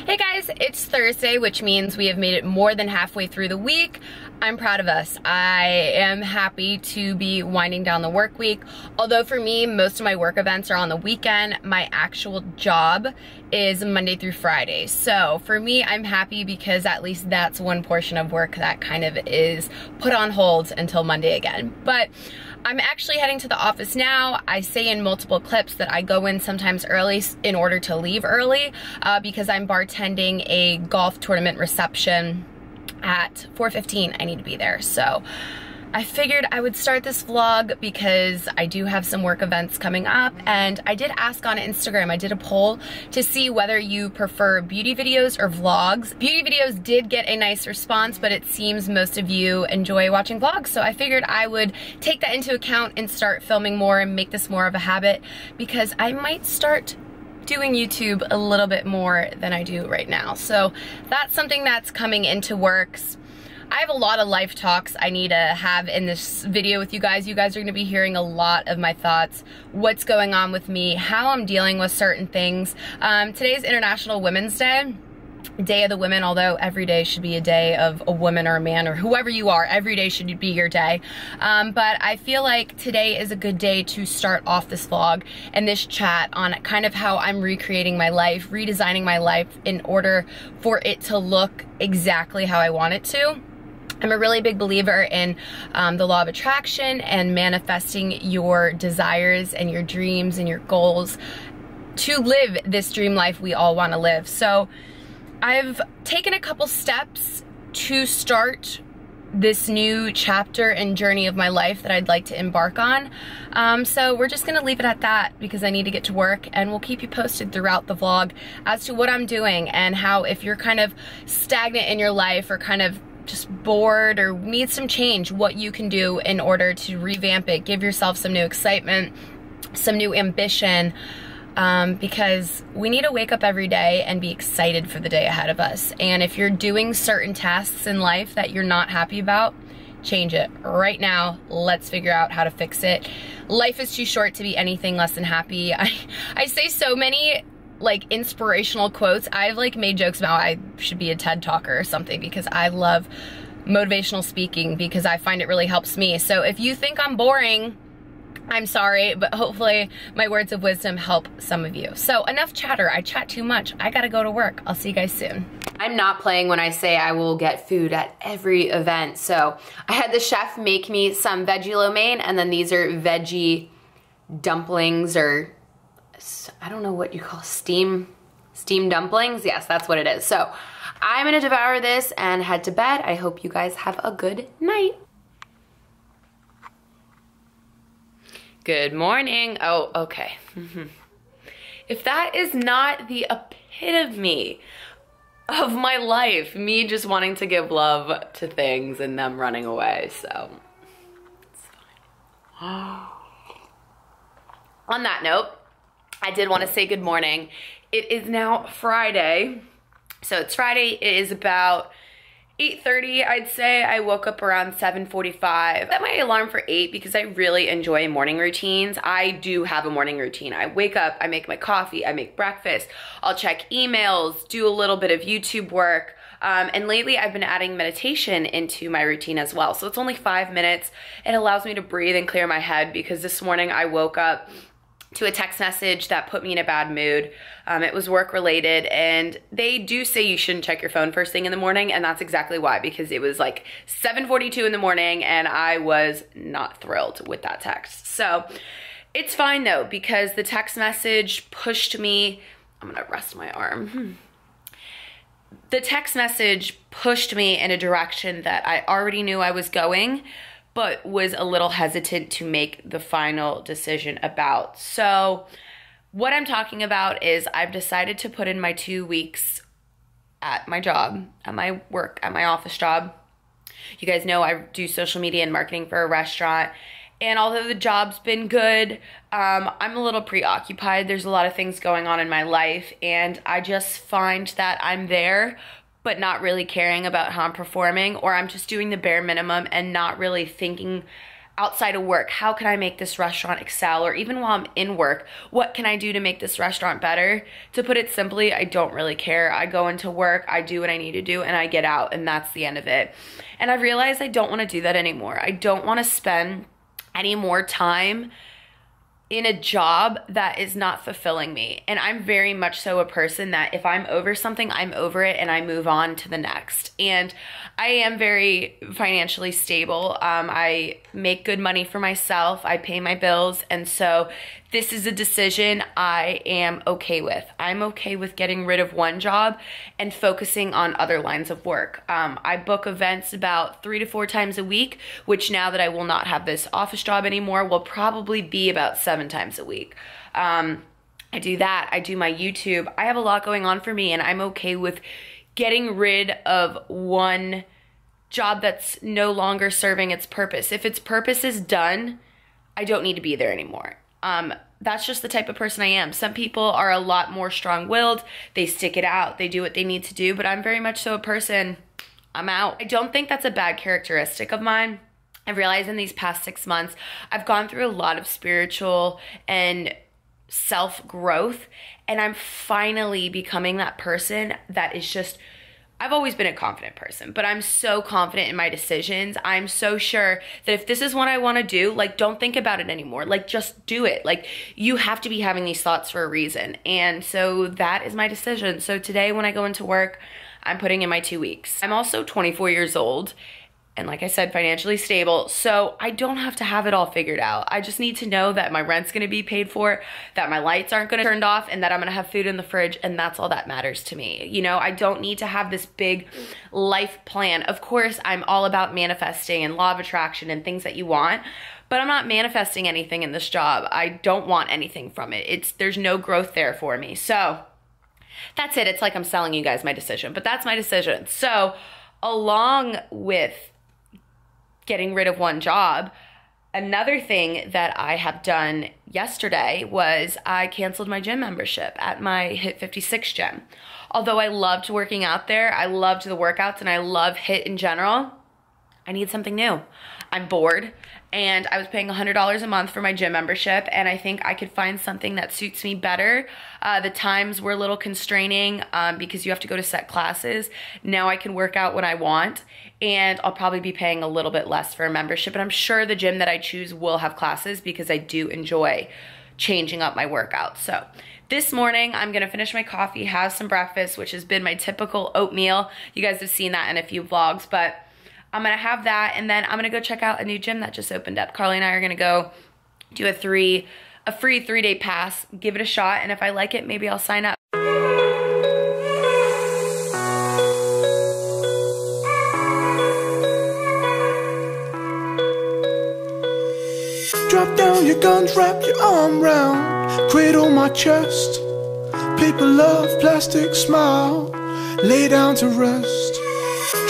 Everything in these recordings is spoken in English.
Hey guys, it's Thursday, which means we have made it more than halfway through the week. I'm proud of us. I am happy to be winding down the work week. Although for me, most of my work events are on the weekend, my actual job is Monday through Friday. So for me, I'm happy because at least that's one portion of work that kind of is put on hold until Monday again. But I'm actually heading to the office now. I say in multiple clips that I go in sometimes early in order to leave early because I'm bartending a golf tournament reception at 4:15. I need to be there. So I figured I would start this vlog because I do have some work events coming up, and I did ask on Instagram, I did a poll to see whether you prefer beauty videos or vlogs. Beauty videos did get a nice response, but it seems most of you enjoy watching vlogs, so I figured I would take that into account and start filming more and make this more of a habit, because I might start doing YouTube a little bit more than I do right now. So that's something that's coming into works. I have a lot of life talks I need to have in this video with you guys. You guys are gonna be hearing a lot of my thoughts, what's going on with me, how I'm dealing with certain things. Today's International Women's Day. Day of the Women, although every day should be a day of a woman or a man or whoever you are. Every day should be your day. But I feel like today is a good day to start off this vlog and this chat on kind of how I'm recreating my life, redesigning my life in order for it to look exactly how I want it to. I'm a really big believer in the law of attraction and manifesting your desires and your dreams and your goals to live this dream life we all want to live. So I've taken a couple steps to start this new chapter and journey of my life that I'd like to embark on. So we're just gonna leave it at that because I need to get to work, and we'll keep you posted throughout the vlog as to what I'm doing and how, if you're kind of stagnant in your life or kind of just bored or need some change, what you can do in order to revamp it, give yourself some new excitement, some new ambition, because we need to wake up every day and be excited for the day ahead of us. And if you're doing certain tasks in life that you're not happy about, change it right now. Let's figure out how to fix it. Life is too short to be anything less than happy. I say so many like inspirational quotes. I've like made jokes about I should be a TED talker or something because I love motivational speaking because I find it really helps me. So if you think I'm boring, I'm sorry, but hopefully my words of wisdom help some of you. So enough chatter. I chat too much. I gotta go to work. I'll see you guys soon. I'm not playing when I say I will get food at every event. So I had the chef make me some veggie lo mein, and then these are veggie dumplings, or I don't know what you call steam dumplings. Yes, that's what it is. So I'm gonna devour this and head to bed. I hope you guys have a good night. Good morning. Oh, okay. If that is not the epitome of my life, me just wanting to give love to things and them running away, so it's fine. On that note, I did want to say good morning. It is now Friday. So it's Friday. It is about 8:30, I'd say. I woke up around 7:45. I set my alarm for 8 because I really enjoy morning routines. I do have a morning routine. I wake up, I make my coffee, I make breakfast, I'll check emails, do a little bit of YouTube work. And lately I've been adding meditation into my routine as well. So it's only 5 minutes. It allows me to breathe and clear my head because this morning I woke up to a text message that put me in a bad mood. It was work related, and they do say you shouldn't check your phone first thing in the morning, and that's exactly why, because it was like 7:42 in the morning and I was not thrilled with that text. So it's fine though, because the text message pushed me, I'm gonna rest my arm. The text message pushed me in a direction that I already knew I was going, but was a little hesitant to make the final decision about. So what I'm talking about is I've decided to put in my 2 weeks at my job, at my work, at my office job. You guys know I do social media and marketing for a restaurant. And although the job's been good, I'm a little preoccupied. There's a lot of things going on in my life, and I just find that I'm there, but not really caring about how I'm performing, or I'm just doing the bare minimum and not really thinking outside of work, how can I make this restaurant excel? Or even while I'm in work, what can I do to make this restaurant better? To put it simply, I don't really care. I go into work, I do what I need to do, and I get out, and that's the end of it. And I've realized I don't want to do that anymore. I don't want to spend any more time in a job that is not fulfilling me. And I'm very much so a person that if I'm over something, I'm over it and I move on to the next. And I am very financially stable. I make good money for myself. I pay my bills. And so this is a decision I am okay with. I'm okay with getting rid of one job and focusing on other lines of work. I book events about 3 to 4 times a week, which now that I will not have this office job anymore, will probably be about 7 times a week. I do that. I do my YouTube. I have a lot going on for me, and I'm okay with getting rid of one job that's no longer serving its purpose. If its purpose is done, I don't need to be there anymore. That's just the type of person I am. Some people are a lot more strong-willed. They stick it out. They do what they need to do, but I'm very much so a person, I'm out. I don't think that's a bad characteristic of mine. I've realized in these past 6 months, I've gone through a lot of spiritual and self-growth, and I'm finally becoming that person that is just, I've always been a confident person, but I'm so confident in my decisions. I'm so sure that if this is what I want to do, like, don't think about it anymore. Like, just do it. Like, you have to be having these thoughts for a reason. And so that is my decision. So today when I go into work, I'm putting in my 2 weeks. I'm also 24 years old. And like I said, financially stable, so I don't have to have it all figured out. I just need to know that my rent's gonna be paid for, that my lights aren't gonna be turned off, and that I'm gonna have food in the fridge, and that's all that matters to me. You know, I don't need to have this big life plan. Of course, I'm all about manifesting and law of attraction and things that you want, but I'm not manifesting anything in this job. I don't want anything from it. There's no growth there for me. So that's it. It's like I'm selling you guys my decision, but that's my decision. So along with getting rid of one job, another thing that I have done yesterday was I canceled my gym membership at my Hit 56 gym. Although I loved working out there, I loved the workouts, and I love Hit in general, I need something new. I'm bored, and I was paying $100 a month for my gym membership, and I think I could find something that suits me better. The times were a little constraining because you have to go to set classes. Now I can work out when I want, and I'll probably be paying a little bit less for a membership, and I'm sure the gym that I choose will have classes because I do enjoy changing up my workouts. So this morning, I'm gonna finish my coffee, have some breakfast, which has been my typical oatmeal. You guys have seen that in a few vlogs, but I'm gonna have that, and then I'm gonna go check out a new gym that just opened up. Carly and I are gonna go do a free 3-day pass, give it a shot, and if I like it, maybe I'll sign up. Drop down your guns, wrap your arm round, cradle my chest. Paper love, plastic smile, lay down to rest.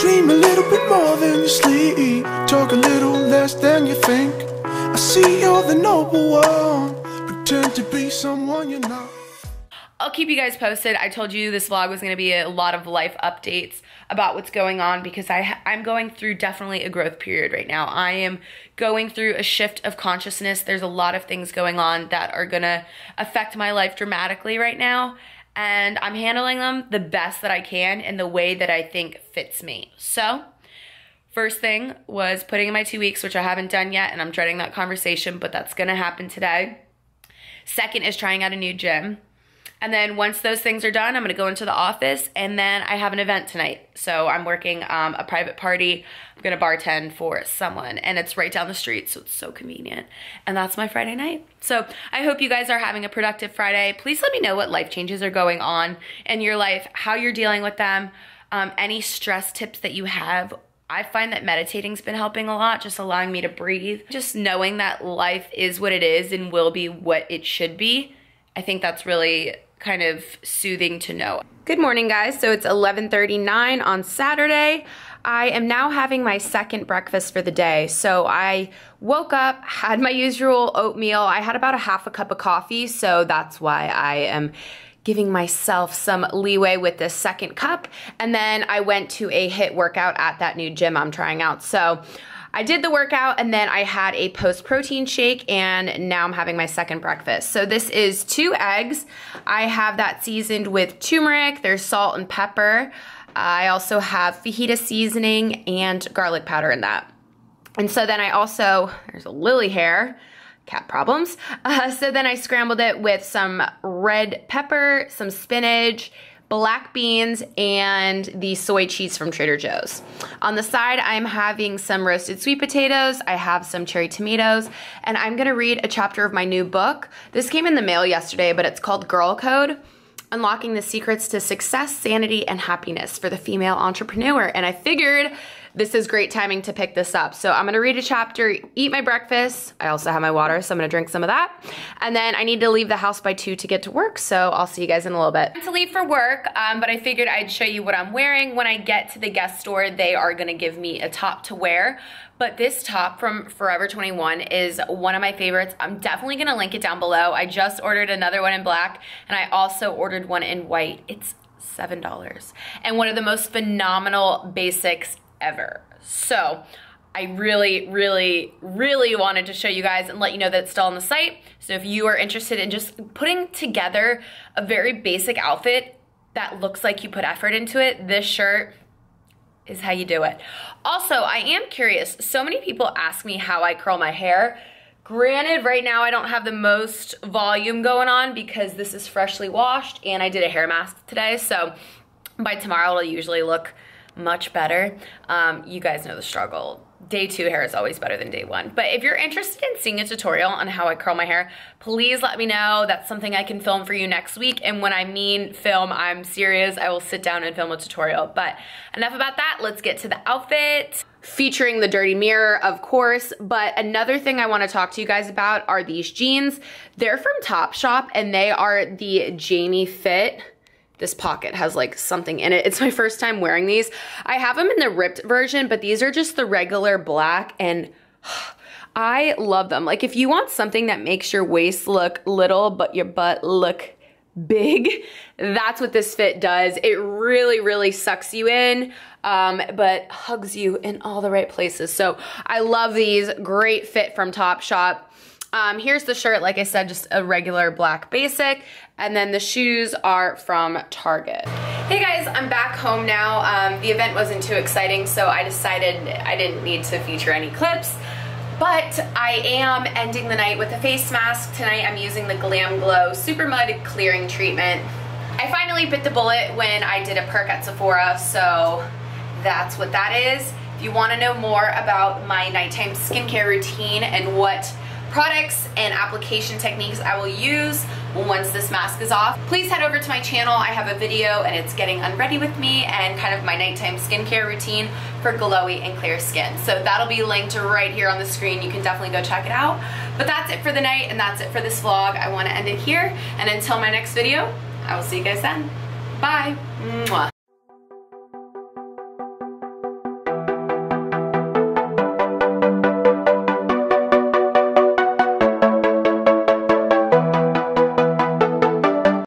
Dream a little bit more than you sleep, talk a little less than you think. I see you're the noble one, pretend to be someone you're not. I'll keep you guys posted. I told you this vlog was going to be a lot of life updates about what's going on because I'm going through definitely a growth period right now. I am going through a shift of consciousness. There's a lot of things going on that are going to affect my life dramatically right now, and I'm handling them the best that I can in the way that I think fits me. So first thing was putting in my 2 weeks, which I haven't done yet, and I'm dreading that conversation, but that's going to happen today. Second is trying out a new gym. And then once those things are done, I'm gonna go into the office, and then I have an event tonight. So I'm working a private party. I'm gonna bartend for someone, and it's right down the street, so it's so convenient. And that's my Friday night. So I hope you guys are having a productive Friday. Please let me know what life changes are going on in your life, how you're dealing with them, any stress tips that you have. I find that meditating's been helping a lot, just allowing me to breathe. Just knowing that life is what it is and will be what it should be. I think that's really kind of soothing to know. Good morning, guys. So it's 11:39 on Saturday. I am now having my second breakfast for the day. So I woke up, had my usual oatmeal. I had about a half a cup of coffee, so that's why I am giving myself some leeway with this second cup. And then I went to a HIIT workout at that new gym I'm trying out. So I did the workout and then I had a post-protein shake, and now I'm having my second breakfast. So this is 2 eggs. I have that seasoned with turmeric, there's salt and pepper. I also have fajita seasoning and garlic powder in that. And so then I also, there's a lily hair, cat problems. So then I scrambled it with some red pepper, some spinach, black beans, and the soy cheese from Trader Joe's. On the side, I'm having some roasted sweet potatoes. I have some cherry tomatoes, and I'm gonna read a chapter of my new book. This came in the mail yesterday, but it's called Girl Code: Unlocking the Secrets to Success, Sanity, and Happiness for the Female Entrepreneur. And I figured this is great timing to pick this up. So I'm gonna read a chapter, eat my breakfast. I also have my water, so I'm gonna drink some of that. And then I need to leave the house by 2 to get to work, so I'll see you guys in a little bit. To leave for work, but I figured I'd show you what I'm wearing. When I get to the Guess store, they are gonna give me a top to wear. But this top from Forever 21 is one of my favorites. I'm definitely gonna link it down below. I just ordered another one in black, and I also ordered one in white. It's $7. And one of the most phenomenal basics ever. So I really wanted to show you guys and let you know that it's still on the site. So if you are interested in just putting together a very basic outfit that looks like you put effort into it, this shirt is how you do it. Also, I am curious, so many people ask me how I curl my hair. Granted, right now I don't have the most volume going on because this is freshly washed and I did a hair mask today, so by tomorrow it'll usually look much better. You guys know the struggle. Day 2 hair is always better than day 1. But if you're interested in seeing a tutorial on how I curl my hair, please let me know. That's something I can film for you next week. And when I mean film, I'm serious. I will sit down and film a tutorial. But enough about that. Let's get to the outfit. Featuring the dirty mirror, of course. But another thing I want to talk to you guys about are these jeans. They're from Topshop and they are the Jamie Fit. This pocket has like something in it. It's my first time wearing these. I have them in the ripped version, but these are just the regular black, and I love them. Like if you want something that makes your waist look little but your butt look big, that's what this fit does. It really sucks you in, but hugs you in all the right places. So I love these. Great fit from Topshop. Here's the shirt, like I said, just a regular black basic. And then the shoes are from Target. Hey guys, I'm back home now. The event wasn't too exciting, so I decided I didn't need to feature any clips. But I am ending the night with a face mask. Tonight I'm using the Glam Glow Super Mud Clearing Treatment. I finally bit the bullet when I did a perk at Sephora, so that's what that is. If you want to know more about my nighttime skincare routine and what products and application techniques I will use once this mask is off, please head over to my channel. I have a video and it's getting unready with me and kind of my nighttime skincare routine for glowy and clear skin. So that'll be linked right here on the screen. You can definitely go check it out. But that's it for the night and that's it for this vlog. I want to end it here, and until my next video, I will see you guys then. Bye. Mwah.